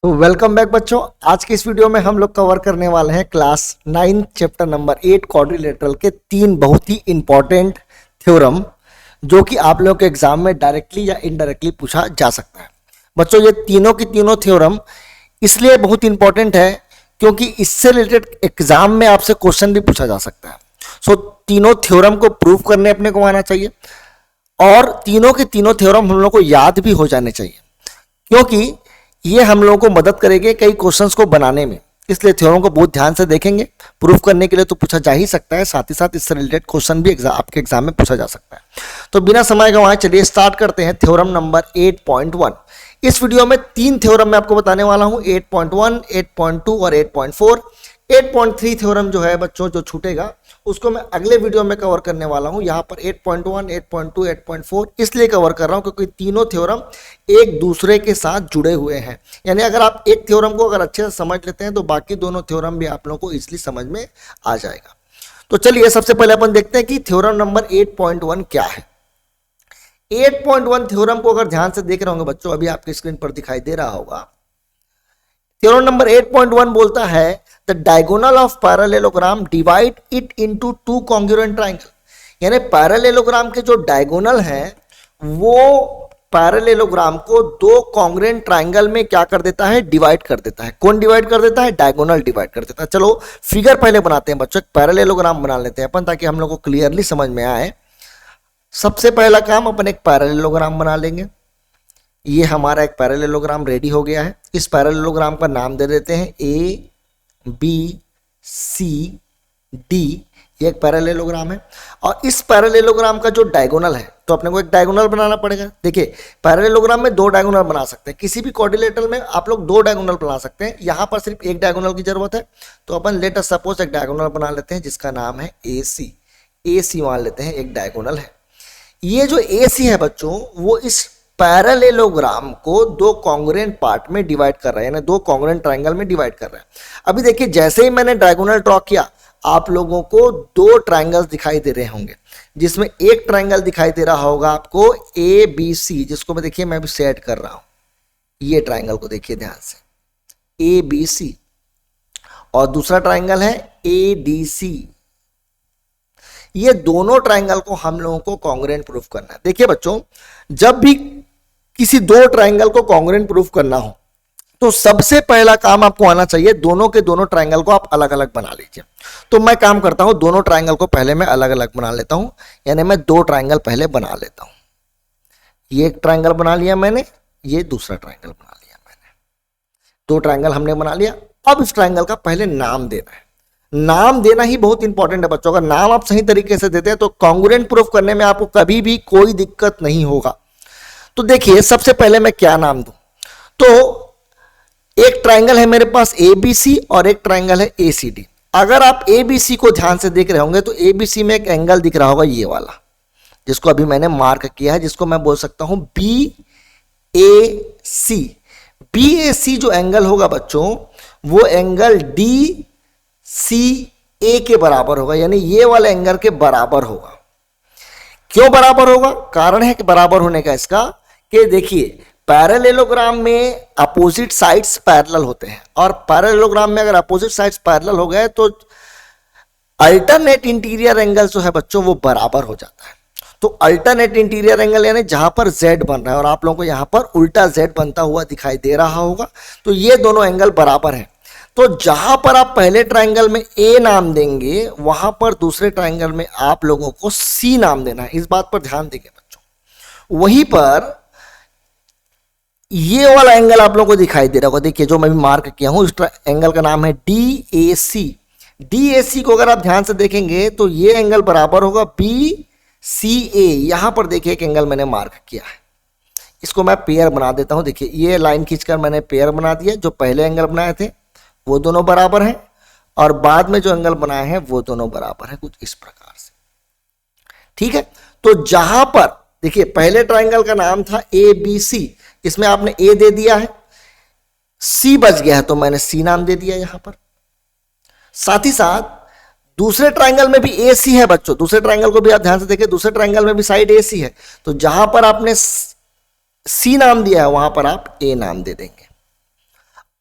तो welcome back बच्चों। आज की इस वीडियो में हम लोग कवर करने वाले हैं क्लास 9 चैप्टर नंबर 8 क्वाड्रिलेटरल के तीन बहुत ही इंपॉर्टेंट थ्योरम जो कि आप लोगों के एग्जाम में डायरेक्टली या इनडायरेक्टली पूछा जा सकता है। बच्चों ये तीनों की तीनों थ्योरम इसलिए बहुत इंपॉर्टेंट है क्योंकि इससे रिलेटेड एग्जाम में आपसे क्वेश्चन भी पूछा जा सकता है। सो तीनों थ्योरम को प्रूव करने अपने को आना चाहिए और तीनों के तीनों थ्योरम हम लोग को याद भी हो जाने चाहिए क्योंकि ये हम लोगों को मदद करेंगे कई क्वेश्चंस को बनाने में। इसलिए थ्योरम को बहुत ध्यान से देखेंगे। प्रूफ करने के लिए तो पूछा जा ही सकता है, साथ ही साथ इससे रिलेटेड क्वेश्चन भी आपके एग्जाम में पूछा जा सकता है। तो बिना समय गंवाए चलिए स्टार्ट करते हैं थ्योरम नंबर 8.1। इस वीडियो में तीन थ्योरम मैं आपको बताने वाला हूं, 8.1, 8.2 और 8.4। 8.3 थ्योरम जो है बच्चों जो छूटेगा उसको मैं अगले वीडियो में कवर करने वाला हूं। यहां पर 8.1, 8.2, 8.4 इसलिए कवर कर रहा हूं क्योंकि तीनों थ्योरम एक दूसरे के साथ जुड़े हुए हैं। यानी अगर आप एक थ्योरम को अगर अच्छे से समझ लेते हैं तो बाकी दोनों थ्योरम भी आप लोगों को इजीली समझ में आ जाएगा। तो चलिए सबसे पहले अपन देखते हैं कि थ्योरम नंबर 8.1 क्या है। 8.1 थ्योरम को अगर ध्यान से देख रहे होंगे बच्चों, अभी आपकी स्क्रीन पर दिखाई दे रहा होगा। थ्योरम नंबर 8.1 बोलता है the diagonal of parallelogram divide it into two congruent triangle. यानी पैरेललोग्राम के जो डायगोनल हैं वो पैरेललोग्राम को दो कॉन्ग्रुएंट ट्रायंगल में क्या कर देता है, डिवाइड कर देता है। कौन डिवाइड कर देता है? डायगोनल डिवाइड कर देता है। चलो फिगर पहले बनाते हैं बच्चों, पैरेललोग्राम बना लेते हैं अपन ताकि हम लोग को क्लियरली समझ में आए। सबसे पहला काम अपन एक पैरेललोग्राम बना लेंगे। ये हमारा एक पैरेललोग्राम रेडी हो गया है। इस पैरेललोग्राम का नाम दे देते हैं ए बी सी डी। ये एक पैरेललोग्राम है और इस पैरेललोग्राम का जो डायगोनल है तो अपने को एक डायगोनल बनाना पड़ेगा। देखिए पैरेललोग्राम में दो डायगोनल बना सकते हैं, किसी भी क्वाड्रिलेटरल में आप लोग दो डायगोनल बना सकते हैं। यहां पर सिर्फ एक डायगोनल की जरूरत है तो अपन लेट अस सपोज एक डायगोनल बना लेते हैं जिसका नाम है ए सी। ए सी मान लेते हैं एक डायगोनल है। ये जो ए सी है बच्चों वो इस पैरेललोग्राम को दो कॉन्ग्रुएंट पार्ट में डिवाइड कर रहा है, यानी दो कॉन्ग्रुएंट ट्रायंगल में डिवाइड कर रहा है। अभी देखिए जैसे ही मैंने डायगोनल ड्रॉ किया आप लोगों को दो ट्रायंगल्स दिखाई दे रहे होंगे, जिसमें एक ट्रायंगल दिखाई दे रहा होगा आपको ए बी सी, जिसको मैं देखिए मैं भी सेट कर रहा हूं। ये ट्रायंगल को देखिए ध्यान से, ए बी सी। और दूसरा ट्रायंगल है ए डी सी। ये दोनों ट्रायंगल को हम लोगों को कॉन्ग्रुएंट प्रूफ करना है। देखिए बच्चों जब भी किसी दो ट्रायंगल को कॉन्ग्रुएंट प्रूफ करना हो तो सबसे पहला काम आपको आना चाहिए दोनों के दोनों ट्रायंगल को आप अलग अलग बना लीजिए। तो मैं काम करता हूं दोनों ट्रायंगल को पहले मैं अलग अलग बना लेता हूं, यानी मैं दो ट्रायंगल पहले बना लेता हूं। ये एक ट्रायंगल बना लिया मैंने, ये दूसरा ट्रायंगल बना लिया मैंने। दो ट्रायंगल हमने बना लिया। अब इस ट्रायंगल का पहले नाम देना है। नाम देना ही बहुत इंपॉर्टेंट है बच्चों। अगर नाम आप सही तरीके से देते हैं तो कॉन्ग्रुएंट प्रूफ करने में आपको कभी भी कोई दिक्कत नहीं होगा। तो देखिए सबसे पहले मैं क्या नाम दूं, तो एक ट्रायंगल है मेरे पास ए बी सी और एक ट्रायंगल है ए सी डी। अगर आप ए बी सी को ध्यान से देख रहे होंगे तो ए बी सी में एक एंगल दिख रहा होगा ये वाला, जिसको अभी मैंने मार्क किया है, जिसको मैं बोल सकता हूं बी ए सी। बी ए सी जो एंगल होगा बच्चों वो एंगल डी सी ए के बराबर होगा, यानी ये वाला एंगल के बराबर होगा। क्यों बराबर होगा? कारण है कि बराबर होने का इसका कि देखिए पैरेललोग्राम में अपोजिट साइड्स पैरेलल होते हैं और पैरेललोग्राम में अगर अपोजिट साइड्स पैरेलल हो गए तो अल्टरनेट इंटीरियर एंगल जो है बच्चों वो बराबर हो जाता है। तो अल्टरनेट इंटीरियर एंगल यानी जहां पर z बन रहा है और आप लोगों को यहां पर उल्टा z बनता हुआ दिखाई दे रहा होगा, तो ये दोनों एंगल बराबर हैं। तो जहां पर आप पहले ट्रायंगल में ए नाम देंगे वहां पर दूसरे ट्रायंगल में आप लोगों को सी नाम देना है। इस बात पर ध्यान देंगे बच्चों। वहीं पर ये वाला एंगल आप लोगों को दिखाई दे रहा होगा, देखिए जो मैं भी मार्क किया हूं, इस एंगल का नाम है D A C. D A सी को अगर आप ध्यान से देखेंगे तो ये एंगल बराबर होगा बी सी ए। यहां पर देखिए एक एंगल मैंने मार्क किया है, इसको मैं पेयर बना देता हूं। देखिए ये लाइन खींचकर मैंने पेयर बना दिया। जो पहले एंगल बनाए थे वो दोनों बराबर हैं और बाद में जो एंगल बनाए हैं वो दोनों बराबर हैं, कुछ इस प्रकार से। ठीक है, तो जहां पर देखिए पहले ट्रायंगल का नाम था ए बी सी, इसमें आपने ए दे दिया है, सी बच गया है तो मैंने सी नाम दे दिया यहां पर। साथ ही साथ दूसरे ट्रायंगल में भी ए सी है बच्चों। दूसरे ट्रायंगल को भी आप ध्यान से देखिए, दूसरे ट्रायंगल में भी साइड ए सी है, तो जहां पर आपने सी नाम दिया है वहां पर आप ए नाम दे देंगे।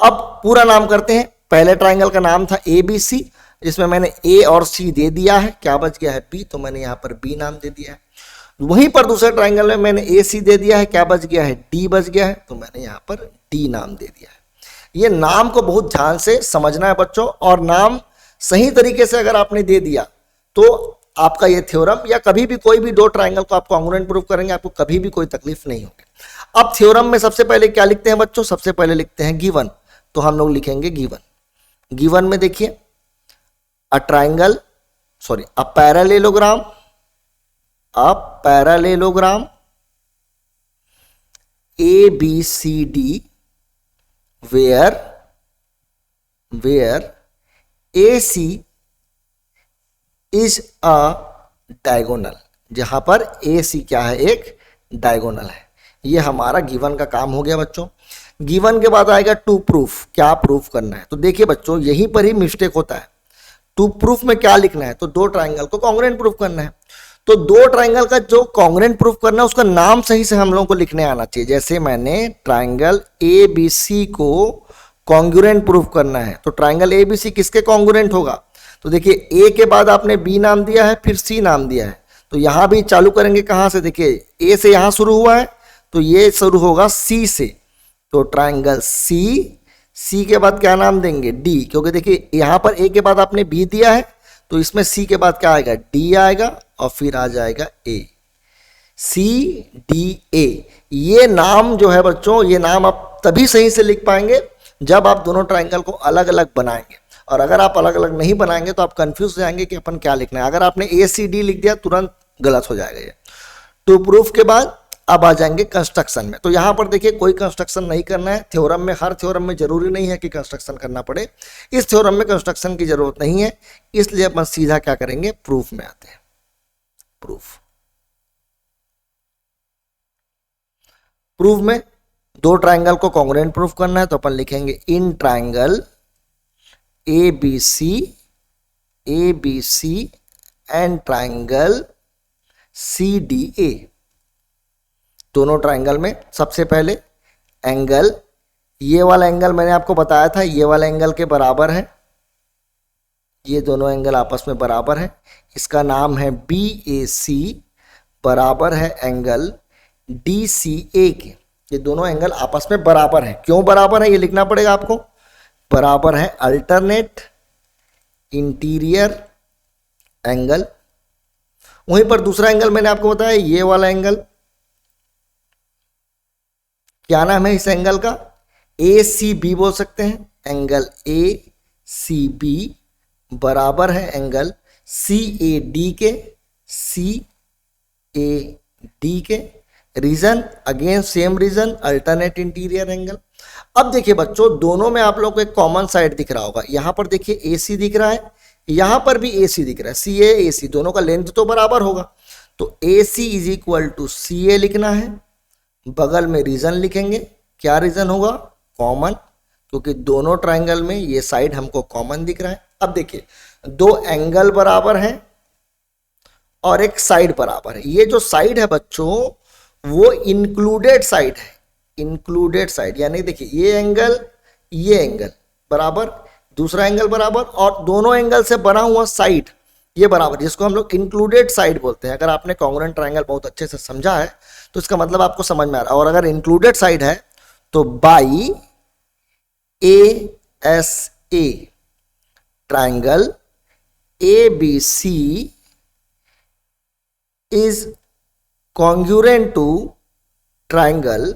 अब पूरा नाम करते हैं। पहले ट्राइंगल का नाम था ए बी सी, जिसमें मैंने ए और सी दे दिया है, क्या बच गया है बी, तो मैंने यहां पर बी नाम दे दिया है। वहीं पर दूसरे ट्राइंगल में मैंने ए सी दे दिया है, क्या बच गया है डी बच गया है, तो मैंने यहां पर डी नाम दे दिया है। ये नाम को बहुत ध्यान से समझना है बच्चों, और नाम सही तरीके से अगर आपने दे दिया तो आपका ये थ्योरम या कभी भी कोई भी दो ट्राइंगल को आप कॉन्ग्रुएंट प्रूव करेंगे, आपको कभी भी कोई तकलीफ नहीं होगी। अब थ्योरम में सबसे पहले क्या लिखते हैं बच्चों, सबसे पहले लिखते हैं गिवन, तो हम लोग लिखेंगे गिवन। गिवन में देखिए अ parallelogram ABCD where AC is a diagonal, जहां पर AC क्या है, एक डायगोनल है। ये हमारा गिवन का काम हो गया बच्चों। गिवन के बाद आएगा टू प्रूफ, क्या प्रूफ करना है। तो देखिए बच्चों यहीं पर ही मिस्टेक होता है। टू प्रूफ में क्या लिखना है, तो दो ट्राइंगल को कॉन्ग्रुएंट प्रूफ करना है। तो दो ट्राइंगल का जो कॉन्ग्रुएंट प्रूफ करना है उसका नाम सही से हम लोगों को लिखने आना चाहिए। जैसे मैंने ट्राइंगल ABC को कॉन्ग्रुएंट प्रूफ करना है, तो ट्राइंगल ABC किसके कॉन्ग्रुएंट होगा, तो देखिए ए के बाद आपने बी नाम दिया है, फिर सी नाम दिया है, तो यहां भी चालू करेंगे कहां से, देखिए ए से यहां शुरू हुआ है तो ये शुरू होगा सी से, तो ट्राइंगल सी के बाद क्या नाम देंगे, डी, क्योंकि देखिए यहां पर ए के बाद आपने बी दिया है तो इसमें सी के बाद क्या आएगा, डी आएगा, और फिर आ जाएगा ए, CDA। ये नाम जो है बच्चों, ये नाम आप तभी सही से लिख पाएंगे जब आप दोनों ट्राइंगल को अलग अलग बनाएंगे, और अगर आप अलग अलग नहीं बनाएंगे तो आप कंफ्यूज हो जाएंगे कि अपन क्या लिखना है। अगर आपने ACD लिख दिया तुरंत गलत हो जाएगा ये। टू प्रूफ के बाद अब आ जाएंगे कंस्ट्रक्शन में। तो यहां पर देखिए कोई कंस्ट्रक्शन नहीं करना है। थ्योरम में, हर थ्योरम में जरूरी नहीं है कि कंस्ट्रक्शन करना पड़े। इस थ्योरम में कंस्ट्रक्शन की जरूरत नहीं है, इसलिए अपन सीधा क्या करेंगे, प्रूफ में आते हैं। प्रूफ में दो ट्राइंगल को कॉन्ग्रुएंट प्रूफ करना है, तो अपन लिखेंगे in triangle ABC and triangle CDA। दोनों ट्राइंगल में सबसे पहले एंगल, ये वाला एंगल मैंने आपको बताया था ये वाला एंगल के बराबर है, ये दोनों एंगल आपस में बराबर है, इसका नाम है BAC, बराबर है एंगल DCA के। ये दोनों एंगल आपस में बराबर है। क्यों बराबर है ये लिखना पड़ेगा आपको, बराबर है अल्टरनेट इंटीरियर एंगल। वहीं पर दूसरा एंगल मैंने आपको बताया ये वाला एंगल, क्या नाम है इस एंगल का, ACB बोल सकते हैं। एंगल ACB बराबर है एंगल CAD के। Reason again same reason, alternate interior angle. अब देखिए बच्चों दोनों में आप लोग को एक कॉमन साइड दिख रहा होगा। यहां पर देखिए AC दिख रहा है, यहां पर भी AC दिख रहा है, CA AC, दोनों का लेंथ तो बराबर होगा। तो AC is equal to CA लिखना है, बगल में रीजन लिखेंगे। क्या रीजन होगा, कॉमन, क्योंकि दोनों ट्राइंगल में ये साइड हमको कॉमन दिख रहा है। अब देखिए दो एंगल बराबर हैं और एक साइड बराबर है। ये जो साइड है बच्चों वो इंक्लूडेड साइड है, इंक्लूडेड साइड, यानी देखिए ये एंगल बराबर, दूसरा एंगल बराबर, और दोनों एंगल से बना हुआ साइड ये बराबर, जिसको हम लोग इंक्लूडेड साइड बोलते हैं। अगर आपने कॉन्ग्रुएंट ट्राइंगल बहुत अच्छे से समझा है तो इसका मतलब आपको समझ में आ रहा है। और अगर इंक्लूडेड साइड है तो by ASA triangle ABC is congruent to triangle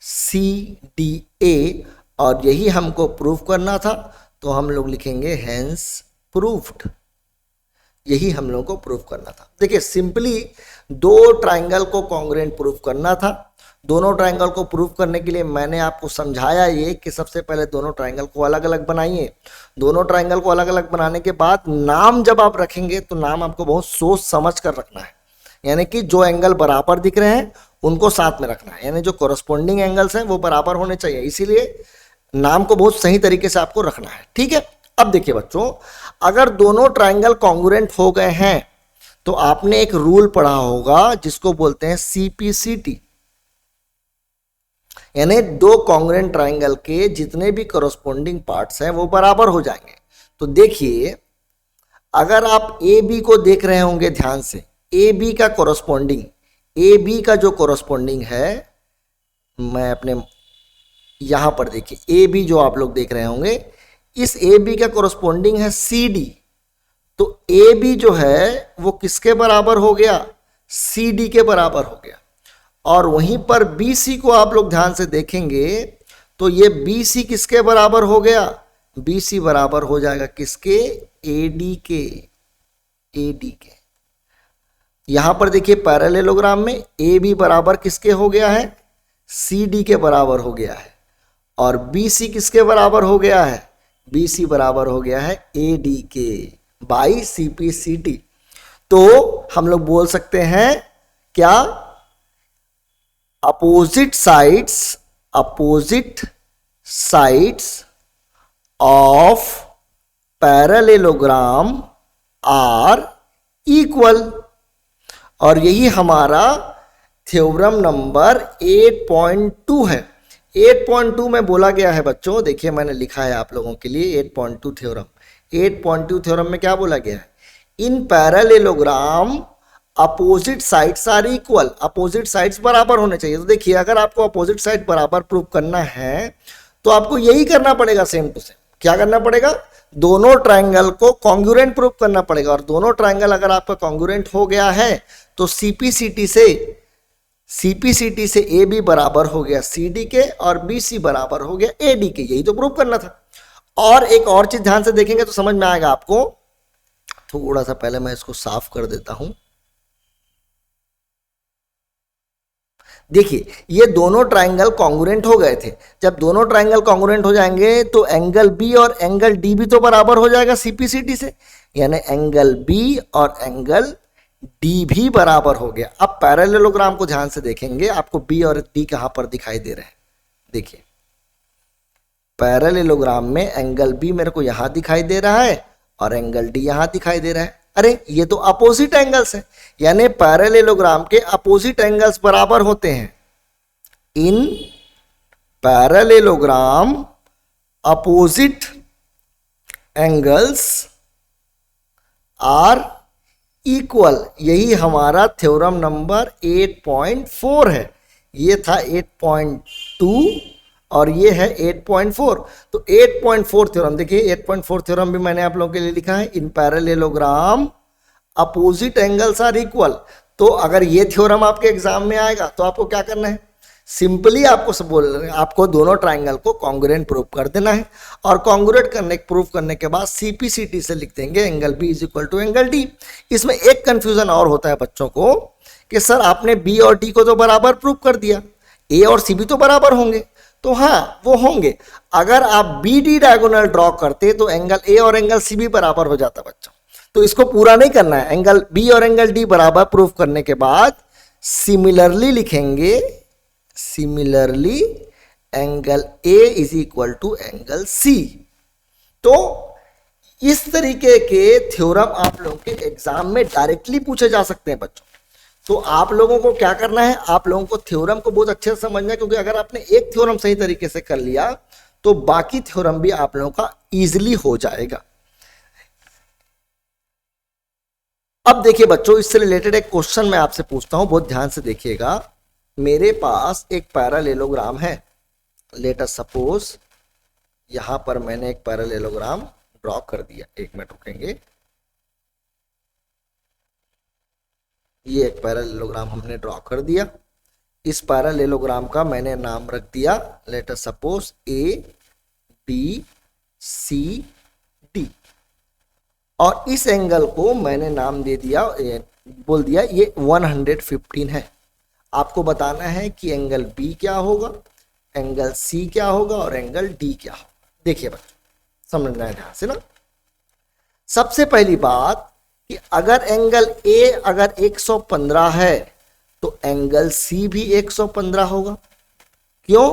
CDA, और यही हमको प्रूफ करना था, तो हम लोग लिखेंगे हेंस प्रूफ्ड। यही हम लोगों को प्रूफ करना था। देखिए सिंपली दो ट्राइंगल को कॉन्ग्रुएंट प्रूफ करना था। दोनों ट्राइंगल को प्रूफ करने के लिए मैंने आपको समझाया ये कि सबसे पहले दोनों ट्राइंगल को अलग अलग बनाइए। दोनों ट्राइंगल को अलग अलग बनाने के बाद नाम जब आप रखेंगे तो नाम आपको बहुत सोच समझ कर रखना है, यानी कि जो एंगल बराबर दिख रहे हैं उनको साथ में रखना है, यानी जो कोरस्पोंडिंग एंगल्स हैं वो बराबर होने चाहिए, इसीलिए नाम को बहुत सही तरीके से आपको रखना है। ठीक है, अब देखिए बच्चों अगर दोनों ट्राइंगल कॉन्ग्रुएंट हो गए हैं तो आपने एक रूल पढ़ा होगा जिसको बोलते हैं CPCT, यानी दो कॉन्ग्रुएंट ट्राइंगल के जितने भी कॉरस्पॉन्डिंग पार्ट्स हैं वो बराबर हो जाएंगे। तो देखिए, अगर आप ए बी को देख रहे होंगे ध्यान से, ए बी का कॉरस्पॉन्डिंग, ए बी का जो कॉरस्पॉन्डिंग है, मैं अपने यहां पर देखिए, ए बी जो आप लोग देख रहे होंगे, इस ए बी का कॉरस्पॉन्डिंग है सी डी। तो ए बी जो है वो किसके बराबर हो गया? सी डी के बराबर हो गया। और वहीं पर बी सी को आप लोग ध्यान से देखेंगे तो ये बी सी किसके बराबर हो गया? बी सी बराबर हो जाएगा किसके? ए डी के, ए डी के। यहां पर देखिए पैरेललोग्राम में ए बी बराबर किसके हो गया है? सी डी के बराबर हो गया है। और बी सी किसके बराबर हो गया है? बी सी बराबर हो गया है ए डी के by C P C T. तो हम लोग बोल सकते हैं क्या? Opposite sides of parallelogram are equal. और यही हमारा थ्योरम नंबर 8.2 है। 8.2 में बोला गया है बच्चों, देखिए मैंने लिखा है आप लोगों के लिए 8.2 थ्योरम। 8.2 थ्योरम में क्या बोला गया है? In parallelogram opposite sides are equal. Opposite sides बराबर होने चाहिए। तो देखिए, अगर आपको अपोजिट साइड बराबर प्रूव करना है तो आपको यही करना पड़ेगा, सेम टू सेम। क्या करना पड़ेगा? दोनों ट्रायंगल को कॉन्ग्रुएंट प्रूव करना पड़ेगा। और दोनों ट्रायंगल अगर आपका कॉन्ग्रुएंट हो गया है तो सीपीसीटी से ए बी बराबर हो गया सी डी के और बी सी बराबर हो गया ए डी के। यही तो प्रूव करना था। और एक और चीज ध्यान से देखेंगे तो समझ में आएगा आपको। थोड़ा सा पहले मैं इसको साफ कर देता हूं। देखिए, ये दोनों ट्रायंगल कॉन्ग्रुएंट हो गए थे। जब दोनों ट्रायंगल कॉन्ग्रुएंट हो जाएंगे तो एंगल बी और एंगल डी भी तो बराबर हो जाएगा सीपीसीटी से, यानी एंगल बी और एंगल डी भी बराबर हो गया। अब पैरेललोग्राम को ध्यान से देखेंगे, आपको बी और डी कहां पर दिखाई दे रहे हैं? देखिए, पैरेललोग्राम में एंगल बी मेरे को यहां दिखाई दे रहा है और एंगल डी यहां दिखाई दे रहा है। अरे ये तो अपोजिट एंगल्स है, यानी पैरेललोग्राम के अपोजिट एंगल्स बराबर होते हैं। In parallelogram opposite angles are equal. यही हमारा थ्योरम नंबर 8.4 है। ये था 8.2 और ये है 8.4। तो 8.4 थ्योरम, देखिए 8.4 थ्योरम भी मैंने आप लोगों के लिए लिखा है। In parallelogram opposite angles are equal. तो अगर ये थ्योरम आपके एग्जाम में आएगा तो आपको क्या करना है? सिंपली आपको दोनों ट्रायंगल को कॉन्ग्रुएंट प्रूव कर देना है। और कॉन्ग्रुएंट प्रूव करने के बाद सीपीसीटी से लिख देंगे angle B is equal to angle D. इसमें एक कंफ्यूजन और होता है बच्चों को कि सर आपने बी और डी को तो बराबर प्रूव कर दिया, ए और सी भी तो बराबर होंगे। तो हाँ, वो होंगे। अगर आप बी डी डायगोनल ड्रॉ करते तो एंगल ए और एंगल सी भी बराबर हो जाता बच्चों। तो इसको पूरा नहीं करना है। एंगल बी और एंगल डी बराबर प्रूव करने के बाद सिमिलरली लिखेंगे, similarly angle A is equal to angle C. तो इस तरीके के थ्योरम आप लोगों के एग्जाम में डायरेक्टली पूछे जा सकते हैं बच्चों। तो आप लोगों को क्या करना है? आप लोगों को थ्योरम को बहुत अच्छे से समझना है, क्योंकि अगर आपने एक थ्योरम सही तरीके से कर लिया तो बाकी थ्योरम भी आप लोगों का इजीली हो जाएगा। अब देखिए बच्चों, इससे रिलेटेड एक क्वेश्चन मैं आपसे पूछता हूं, बहुत ध्यान से देखिएगा। मेरे पास एक पैरेललोग्राम है। लेट अस सपोज यहां पर मैंने एक पैरेललोग्राम ड्रॉ कर दिया। एक मिनट रुकेंगे। ये एक पैरेललोग्राम हमने ड्रॉ कर दिया। इस पैरेललोग्राम का मैंने नाम रख दिया, let us suppose A B C D. और इस एंगल को मैंने नाम दे दिया, बोल दिया ये 115 है। आपको बताना है कि एंगल बी क्या होगा, एंगल सी क्या होगा और एंगल डी क्या होगा। देखिए बच्चों, समझना है ध्यान से ना। सबसे पहली बात कि अगर एंगल ए अगर 115 है तो एंगल सी भी 115 होगा। क्यों?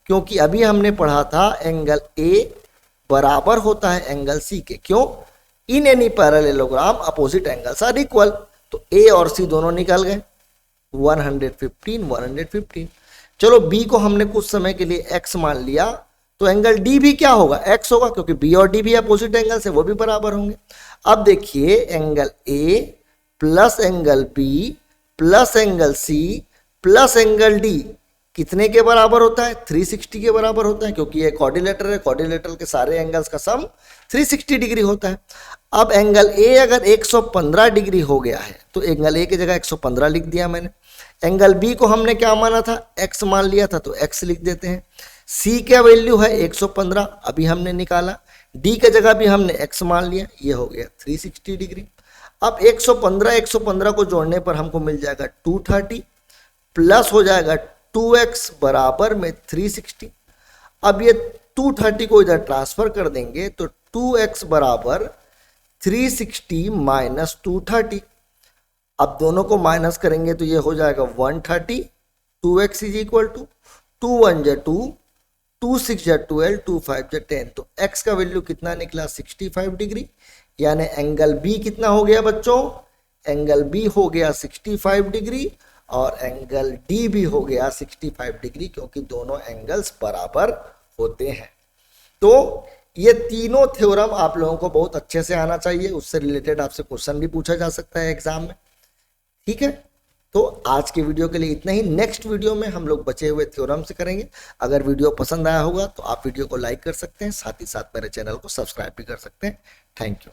क्योंकि अभी हमने पढ़ा था एंगल ए बराबर होता है एंगल सी के। क्यों? In any parallelogram opposite angles are equal. तो ए और सी दोनों निकल गए, 115 115। चलो बी को हमने कुछ समय के लिए एक्स मान लिया, तो एंगल डी भी क्या होगा, एक्स होगा, क्योंकि बी और डी भी अपोजिट एंगल से, वो भी बराबर होंगे। अब देखिए angle A plus angle B plus angle C plus angle D कितने के बराबर होता है, 360 के बराबर होता है, क्योंकि ये क्वाड्रिलेटरल है, क्वाड्रिलेटरल के सारे एंगल्स का सम 360 डिग्री होता है। अब एंगल ए अगर 115 डिग्री हो गया है तो एंगल ए की जगह 115 लिख दिया मैंने। एंगल बी को हमने क्या माना था, एक्स मान लिया था, तो एक्स लिख देते हैं। सी का वैल्यू है 115, अभी हमने निकाला। डी की जगह भी हमने एक्स मान लिया, ये हो गया 360 डिग्री। अब 115 को जोड़ने पर हमको मिल जाएगा 230 प्लस हो जाएगा 2x बराबर में 360। अब ये 230 को इधर ट्रांसफर कर देंगे तो 2x बराबर 360 माइनस 230। अब दोनों को माइनस करेंगे तो ये हो जाएगा 130। 2x इज इक्वल टू 2 1 जा 2, 2 6 जा 12, 2 5 जा 10। तो x का वैल्यू कितना निकला, 65 डिग्री। यानी एंगल बी कितना हो गया बच्चों, एंगल बी हो गया 65 डिग्री और एंगल डी भी हो गया 65 डिग्री, क्योंकि दोनों एंगल्स बराबर होते हैं। तो ये तीनों थ्योरम आप लोगों को बहुत अच्छे से आना चाहिए, उससे रिलेटेड आपसे क्वेश्चन भी पूछा जा सकता है एग्जाम में, ठीक है। तो आज के वीडियो के लिए इतना ही। नेक्स्ट वीडियो में हम लोग बचे हुए थ्योरम से करेंगे। अगर वीडियो पसंद आया होगा तो आप वीडियो को लाइक कर सकते हैं, साथ ही साथ मेरे चैनल को सब्सक्राइब भी कर सकते हैं। Thank you.